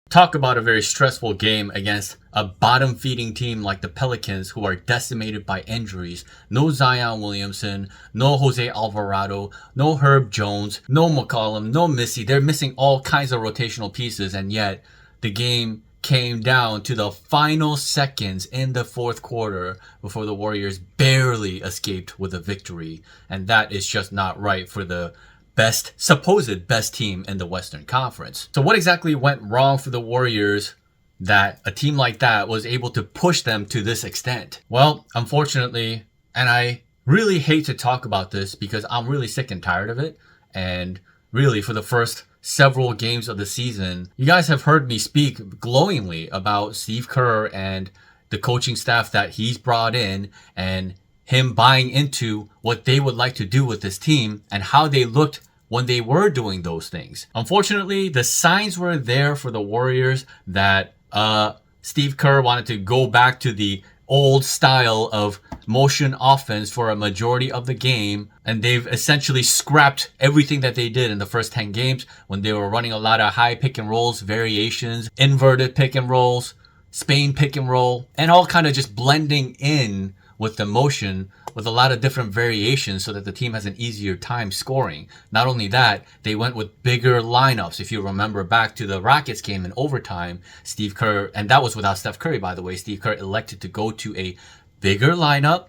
Talk about a very stressful game against a bottom-feeding team like the Pelicans, who are decimated by injuries. No Zion Williamson, no Jose Alvarado, no Herb Jones, no McCollum, no Missy. They're missing all kinds of rotational pieces, and yet the game came down to the final seconds in the fourth quarter before the Warriors barely escaped with a victory. And that is just not right for the supposed best team in the Western Conference. So what exactly went wrong for the Warriors that a team like that was able to push them to this extent? Well, unfortunately, and I really hate to talk about this because I'm really sick and tired of it, and really for the first several games of the season, you guys have heard me speak glowingly about Steve Kerr and the coaching staff that he's brought in, and him buying into what they would like to do with this team and how they looked when they were doing those things. Unfortunately, the signs were there for the Warriors that Steve Kerr wanted to go back to the old style of motion offense for a majority of the game, and they've essentially scrapped everything that they did in the first 10 games when they were running a lot of high pick and rolls, variations, inverted pick and rolls, Spain pick and roll, and all kind of just blending in with the motion with a lot of different variations so that the team has an easier time scoring. Not only that, they went with bigger lineups. If you remember back to the Rockets game in overtime, Steve Kerr, and that was without Steph Curry, by the way, Steve Kerr elected to go to a bigger lineup,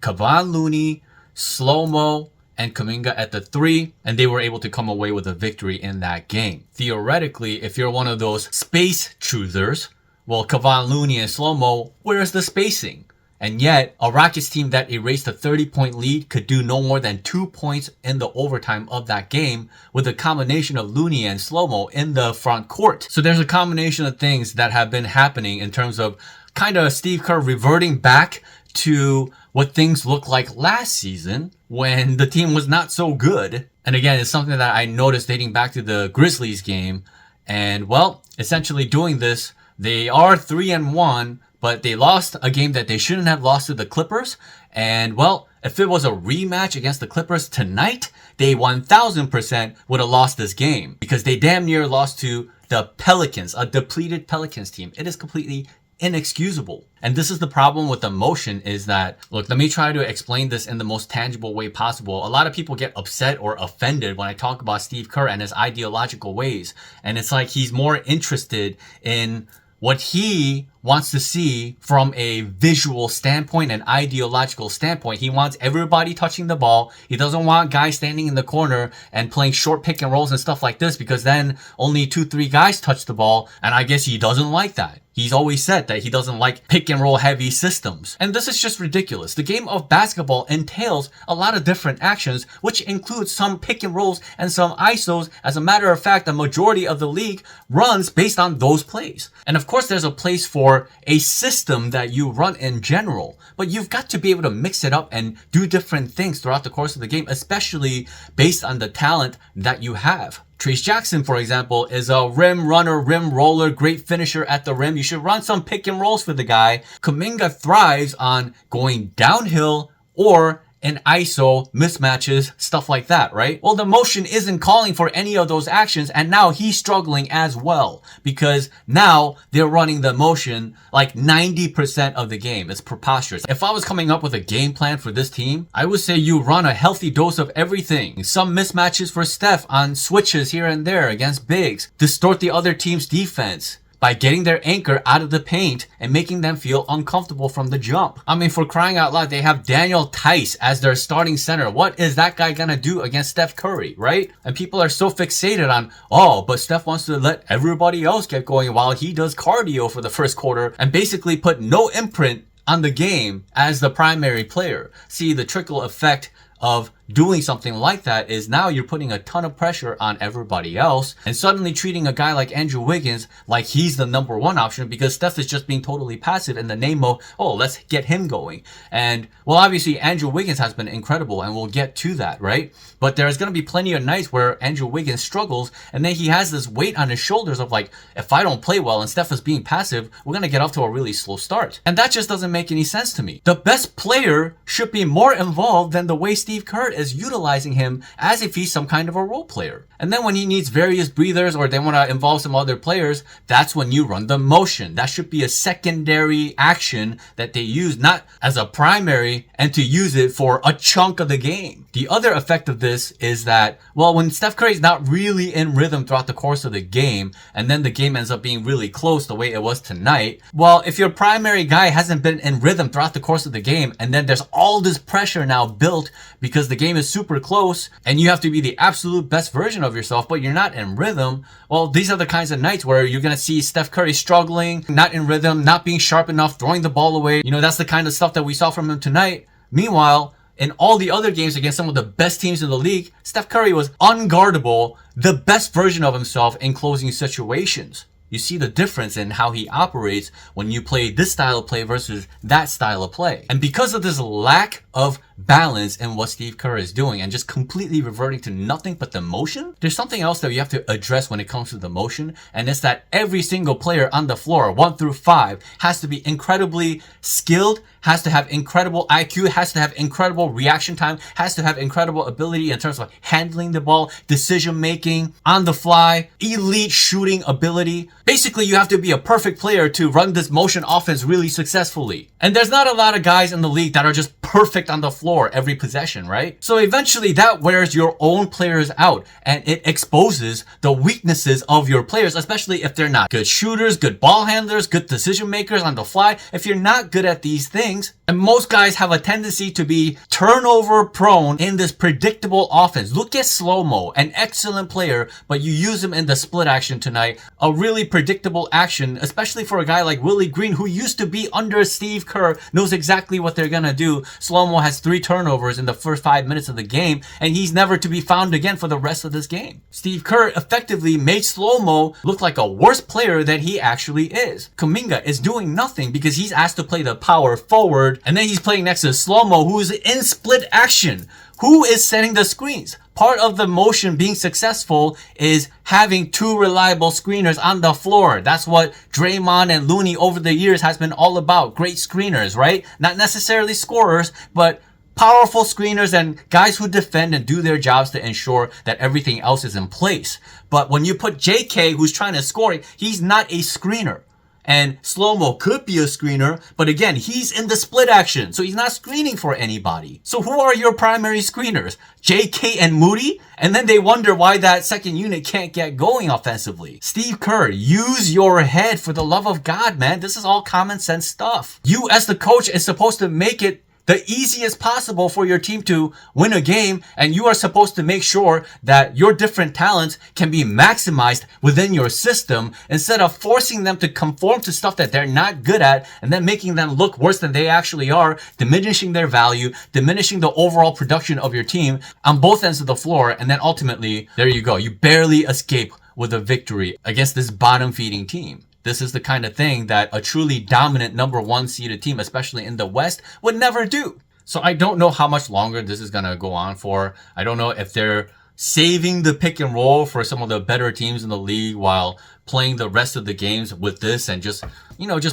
Kevon Looney, Slo-Mo, and Kuminga at the 3, and they were able to come away with a victory in that game. Theoretically, if you're one of those space truthers, well, Kevon Looney and Slo-Mo, where's the spacing? And yet, a Rockets team that erased a 30-point lead could do no more than 2 points in the overtime of that game with a combination of Looney and Slo-Mo in the front court. So there's a combination of things that have been happening in terms of kind of Steve Kerr reverting back to what things looked like last season when the team was not so good. And again, it's something that I noticed dating back to the Grizzlies game. And well, essentially doing this, they are 3-1, but they lost a game that they shouldn't have lost to the Clippers. And well, if it was a rematch against the Clippers tonight, they 1000% would have lost this game because they damn near lost to the Pelicans, a depleted Pelicans team. It is completely inexcusable. And this is the problem with emotion, is that, look, let me try to explain this in the most tangible way possible. A lot of people get upset or offended when I talk about Steve Kerr and his ideological ways. And it's like he's more interested in what he wants to see from a visual standpoint, an ideological standpoint. He wants everybody touching the ball. He doesn't want guys standing in the corner and playing short pick and rolls and stuff like this, because then only 2-3 guys touch the ball. And I guess he doesn't like that. He's always said that he doesn't like pick and roll heavy systems. And this is just ridiculous. The game of basketball entails a lot of different actions, which includes some pick and rolls and some ISOs. As a matter of fact, the majority of the league runs based on those plays. And of course, there's a place for a system that you run in general, but you've got to be able to mix it up and do different things throughout the course of the game, especially based on the talent that you have. Trace Jackson, for example, is a rim runner, rim roller, great finisher at the rim. You should run some pick and rolls for the guy. Kuminga thrives on going downhill or in ISO mismatches, stuff like that, right? Well, the motion isn't calling for any of those actions, and now he's struggling as well because now they're running the motion like 90% of the game. It's preposterous. If I was coming up with a game plan for this team, I would say you run a healthy dose of everything. Some mismatches for Steph on switches here and there against bigs. Distort the other team's defense by getting their anchor out of the paint and making them feel uncomfortable from the jump. I mean, for crying out loud, they have Daniel Tice as their starting center. What is that guy gonna do against Steph Curry, right? And people are so fixated on, oh, but Steph wants to let everybody else get going while he does cardio for the first quarter and basically put no imprint on the game as the primary player. See, the trickle effect of doing something like that is now you're putting a ton of pressure on everybody else and suddenly treating a guy like Andrew Wiggins like he's the number one option because Steph is just being totally passive in the name of, oh, let's get him going. And well, obviously Andrew Wiggins has been incredible and we'll get to that, right? But there's going to be plenty of nights where Andrew Wiggins struggles and then he has this weight on his shoulders of like, if I don't play well and Steph is being passive, we're going to get off to a really slow start. And that just doesn't make any sense to me. The best player should be more involved than the way Steve Kerr is utilizing him as if he's some kind of a role player. And then when he needs various breathers or they want to involve some other players, that's when you run the motion. That should be a secondary action that they use, not as a primary, and to use it for a chunk of the game. The other effect of this is that, well, when Steph Curry's not really in rhythm throughout the course of the game, and then the game ends up being really close the way it was tonight, well, if your primary guy hasn't been in rhythm throughout the course of the game, and then there's all this pressure now built because the game is super close, and you have to be the absolute best version of yourself, but you're not in rhythm, well, these are the kinds of nights where you're going to see Steph Curry struggling, not in rhythm, not being sharp enough, throwing the ball away. You know, that's the kind of stuff that we saw from him tonight. Meanwhile, in all the other games against some of the best teams in the league, Steph Curry was unguardable, the best version of himself in closing situations. You see the difference in how he operates when you play this style of play versus that style of play. And because of this lack of balance in what Steve Kerr is doing and just completely reverting to nothing but the motion, there's something else that you have to address when it comes to the motion, and it's that every single player on the floor, 1 through 5, has to be incredibly skilled, has to have incredible IQ, has to have incredible reaction time, has to have incredible ability in terms of handling the ball, decision making, on the fly, elite shooting ability. Basically, you have to be a perfect player to run this motion offense really successfully. And there's not a lot of guys in the league that are just perfect on the floor every possession, right? So eventually that wears your own players out and it exposes the weaknesses of your players, especially if they're not good shooters, good ball handlers, good decision makers on the fly. If you're not good at these things, and most guys have a tendency to be turnover prone in this predictable offense. Look at Slo-Mo, an excellent player, but you use him in the split action tonight. A really predictable action, especially for a guy like Willie Green, who used to be under Steve Kerr, knows exactly what they're gonna do. Slo-Mo has 3 turnovers in the first 5 minutes of the game, and he's never to be found again for the rest of this game. Steve Kerr effectively made Slo-Mo look like a worse player than he actually is. Kuminga is doing nothing because he's asked to play the power forward, and then he's playing next to Slo-Mo, who is in split action. Who is setting the screens? Part of the motion being successful is having 2 reliable screeners on the floor. That's what Draymond and Looney over the years has been all about. Great screeners, right? Not necessarily scorers, but powerful screeners and guys who defend and do their jobs to ensure that everything else is in place. But when you put JK, who's trying to score, he's not a screener. And Slo-Mo could be a screener, but again, he's in the split action, so he's not screening for anybody. So who are your primary screeners? JK and Moody? And then they wonder why that second unit can't get going offensively. Steve Kerr, use your head for the love of God, man. This is all common sense stuff. You as the coach is supposed to make it the easiest possible for your team to win a game, and you are supposed to make sure that your different talents can be maximized within your system instead of forcing them to conform to stuff that they're not good at and then making them look worse than they actually are, diminishing their value, diminishing the overall production of your team on both ends of the floor, and then ultimately, there you go. You barely escape with a victory against this bottom-feeding team. This is the kind of thing that a truly dominant number 1 seeded team, especially in the West, would never do. So I don't know how much longer this is going to go on for. I don't know if they're saving the pick and roll for some of the better teams in the league while playing the rest of the games with this and just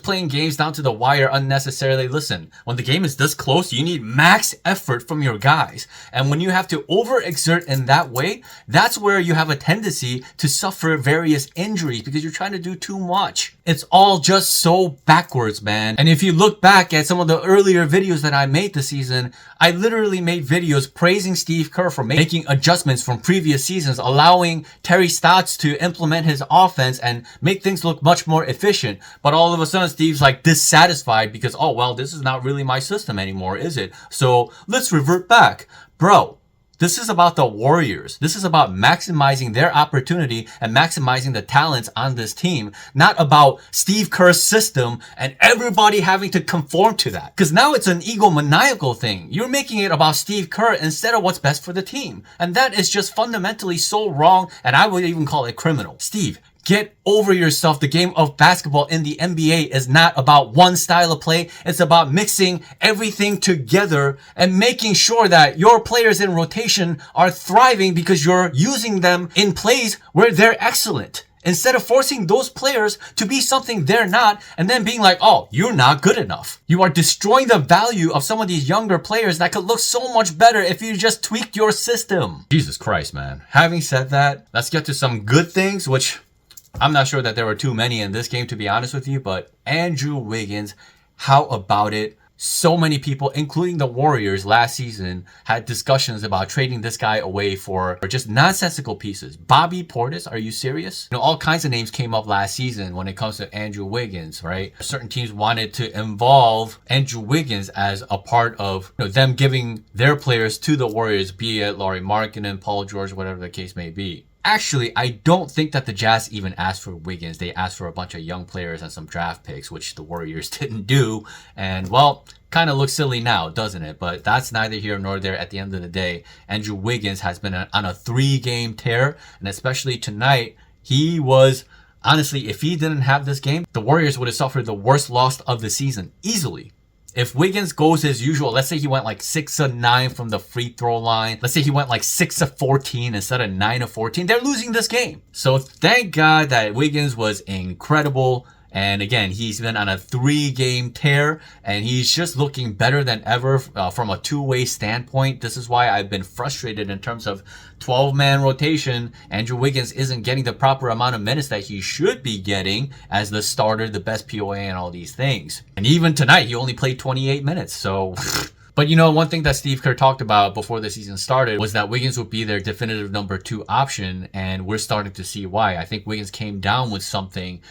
playing games down to the wire unnecessarily. Listen, when the game is this close, you need max effort from your guys. And when you have to overexert in that way, that's where you have a tendency to suffer various injuries because you're trying to do too much. It's all just so backwards, man. And if you look back at some of the earlier videos that I made this season, I literally made videos praising Steve Kerr for making adjustments from previous seasons, allowing Terry Stotts to implement his offense and make things look much more efficient. But all of a sudden, Steve's like dissatisfied because, oh, well, this is not really my system anymore, is it? So let's revert back. Bro, this is about the Warriors. This is about maximizing their opportunity and maximizing the talents on this team, not about Steve Kerr's system and everybody having to conform to that. Because now it's an egomaniacal thing. You're making it about Steve Kerr instead of what's best for the team. And that is just fundamentally so wrong, and I would even call it criminal. Steve, get over yourself. The game of basketball in the NBA is not about one style of play. It's about mixing everything together and making sure that your players in rotation are thriving because you're using them in plays where they're excellent. instead of forcing those players to be something they're not and then being like, oh, you're not good enough. You are destroying the value of some of these younger players that could look so much better if you just tweaked your system. Jesus Christ, man. Having said that, let's get to some good things, which I'm not sure that there were too many in this game, to be honest with you, but Andrew Wiggins, how about it? So many people, including the Warriors last season, had discussions about trading this guy away for just nonsensical pieces. Bobby Portis, are you serious? You know, all kinds of names came up last season when it comes to Andrew Wiggins, right? Certain teams wanted to involve Andrew Wiggins as a part of, you know, them giving their players to the Warriors, be it Lauri Markkanen, Paul George, whatever the case may be. Actually, I don't think that the Jazz even asked for Wiggins. They asked for a bunch of young players and some draft picks, which the Warriors didn't do. And, well, kind of looks silly now, doesn't it? But that's neither here nor there. At the end of the day, Andrew Wiggins has been on a 3-game tear. And especially tonight, he was, honestly, if he didn't have this game, the Warriors would have suffered the worst loss of the season easily. If Wiggins goes as usual, let's say he went like 6 of 9 from the free throw line. Let's say he went like 6 of 14 instead of 9 of 14. They're losing this game. So thank God that Wiggins was incredible. And again, he's been on a 3-game tear and he's just looking better than ever from a two-way standpoint. This is why I've been frustrated in terms of 12-man rotation. Andrew Wiggins isn't getting the proper amount of minutes that he should be getting as the starter, the best POA and all these things. And even tonight, he only played 28 minutes. So... But you know, one thing that Steve Kerr talked about before the season started was that Wiggins would be their definitive number 2 option, and we're starting to see why. I think Wiggins came down with something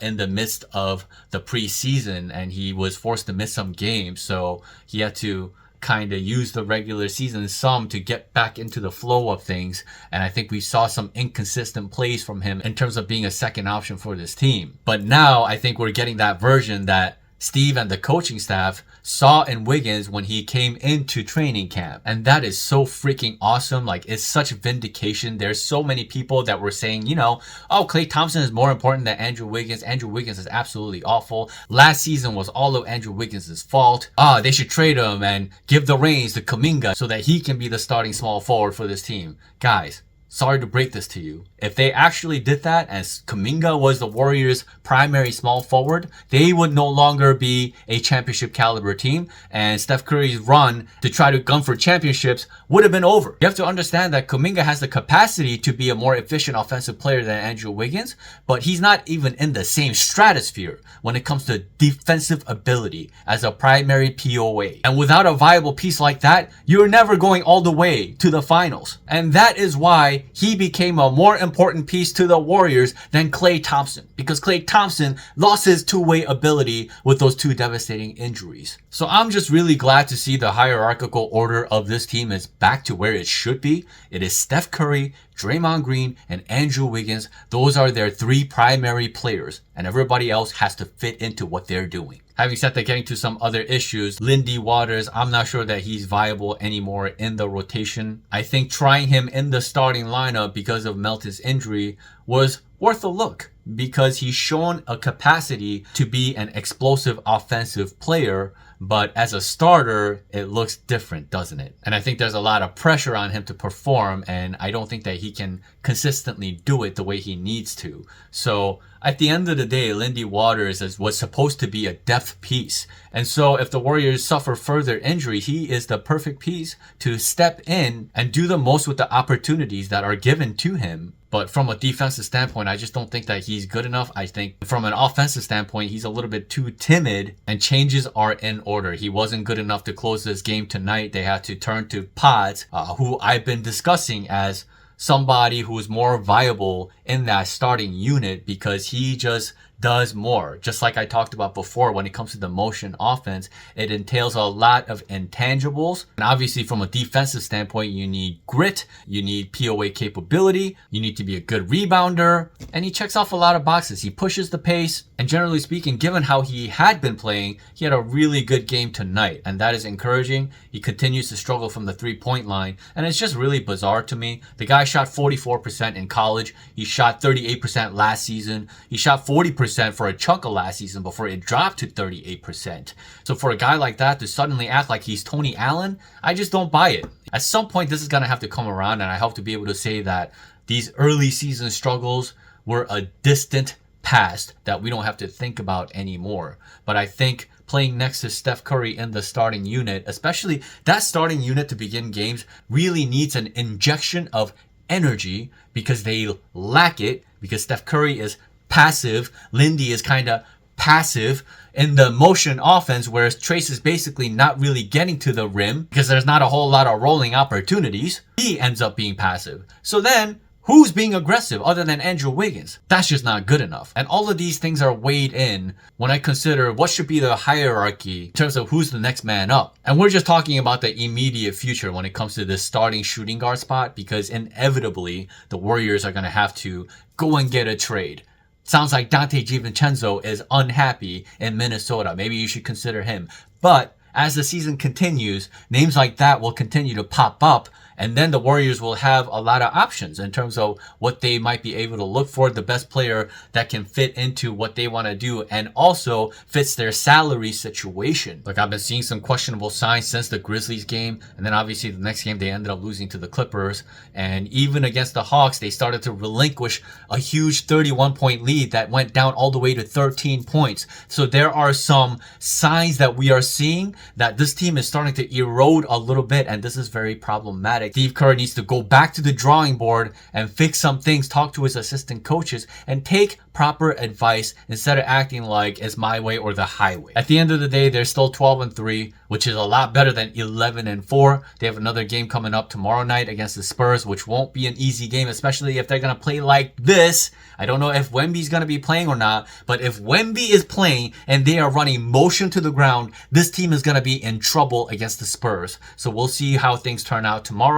in the midst of the preseason, and he was forced to miss some games, so he had to kind of use the regular season some to get back into the flow of things. And I think we saw some inconsistent plays from him in terms of being a second option for this team. But now I think we're getting that version that Steve and the coaching staff saw in Wiggins when he came into training camp. And that is so freaking awesome. Like, it's such vindication. There's so many people that were saying, you know, oh, Klay Thompson is more important than Andrew Wiggins. Andrew Wiggins is absolutely awful. Last season was all of Andrew Wiggins' fault. They should trade him and give the reins to Kuminga so that he can be the starting small forward for this team. Guys, sorry to break this to you. If they actually did that and Kuminga was the Warriors' primary small forward, they would no longer be a championship caliber team, and Steph Curry's run to try to gun for championships would have been over. You have to understand that Kuminga has the capacity to be a more efficient offensive player than Andrew Wiggins, but he's not even in the same stratosphere when it comes to defensive ability as a primary POA. And without a viable piece like that, you're never going all the way to the finals. And that is why he became a more important piece to the Warriors than Klay Thompson, because Klay Thompson lost his two-way ability with those 2 devastating injuries. So I'm just really glad to see the hierarchical order of this team is back to where it should be. It is Steph Curry, Draymond Green, and Andrew Wiggins. Those are their 3 primary players, and everybody else has to fit into what they're doing. Having said that, getting to some other issues, Lindy Waters, I'm not sure that he's viable anymore in the rotation. I think trying him in the starting lineup because of Melton's injury was worth a look, because he's shown a capacity to be an explosive offensive player, but as a starter, it looks different, doesn't it? And I think there's a lot of pressure on him to perform, and I don't think that he can consistently do it the way he needs to. So at the end of the day, Lindy Waters was supposed to be a depth piece. And so if the Warriors suffer further injury, he is the perfect piece to step in and do the most with the opportunities that are given to him. But from a defensive standpoint, I just don't think that he's good enough. I think from an offensive standpoint, he's a little bit too timid, and changes are in order. He wasn't good enough to close this game tonight. They had to turn to Potts, who I've been discussing as somebody who is more viable in that starting unit, because he just does more. Just like I talked about before, when it comes to the motion offense, it entails a lot of intangibles. And obviously from a defensive standpoint, you need grit, you need POA capability, you need to be a good rebounder, and he checks off a lot of boxes. He pushes the pace, and generally speaking, given how he had been playing, he had a really good game tonight, and that is encouraging. He continues to struggle from the 3-point line, and it's just really bizarre to me. The guy shot 44% in college. He shot 38% last season. He shot 40% for a chunk of last season before it dropped to 38%. So for a guy like that to suddenly act like he's Tony Allen, I just don't buy it. At some point, this is going to have to come around, and I hope to be able to say that these early season struggles were a distant past that we don't have to think about anymore. But I think playing next to Steph Curry in the starting unit, especially that starting unit to begin games, really needs an injection of energy because they lack it, because Steph Curry is passive, Lindy is kind of passive in the motion offense, whereas Trace is basically not really getting to the rim because there's not a whole lot of rolling opportunities. He ends up being passive. So then who's being aggressive other than Andrew Wiggins? That's just not good enough. And all of these things are weighed in when I consider what should be the hierarchy in terms of who's the next man up. And we're just talking about the immediate future when it comes to this starting shooting guard spot, because inevitably the Warriors are going to have to go and get a trade. Sounds like Dante DiVincenzo is unhappy in Minnesota. Maybe you should consider him. But as the season continues, names like that will continue to pop up, and then the Warriors will have a lot of options in terms of what they might be able to look for, the best player that can fit into what they want to do and also fits their salary situation. Like, I've been seeing some questionable signs since the Grizzlies game, and then obviously the next game they ended up losing to the Clippers, and even against the Hawks they started to relinquish a huge 31-point lead that went down all the way to 13 points. So there are some signs that we are seeing that this team is starting to erode a little bit, and this is very problematic. Steve Kerr needs to go back to the drawing board and fix some things, talk to his assistant coaches, and take proper advice instead of acting like it's my way or the highway. At the end of the day, they're still 12-3, which is a lot better than 11-4. They have another game coming up tomorrow night against the Spurs, which won't be an easy game, especially if they're going to play like this. I don't know if Wemby's going to be playing or not, but if Wemby is playing and they are running motion to the ground, this team is going to be in trouble against the Spurs. So we'll see how things turn out tomorrow.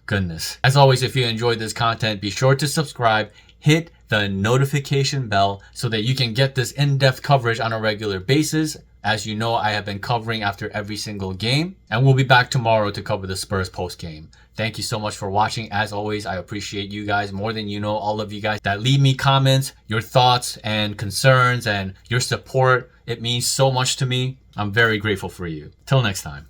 Goodness. As always, if you enjoyed this content, be sure to subscribe, hit the notification bell so that you can get this in-depth coverage on a regular basis. As you know, I have been covering after every single game, and we'll be back tomorrow to cover the Spurs post-game. Thank you so much for watching. As always, I appreciate you guys more than you know, all of you guys that leave me comments, your thoughts and concerns and your support. It means so much to me. I'm very grateful for you. Till next time.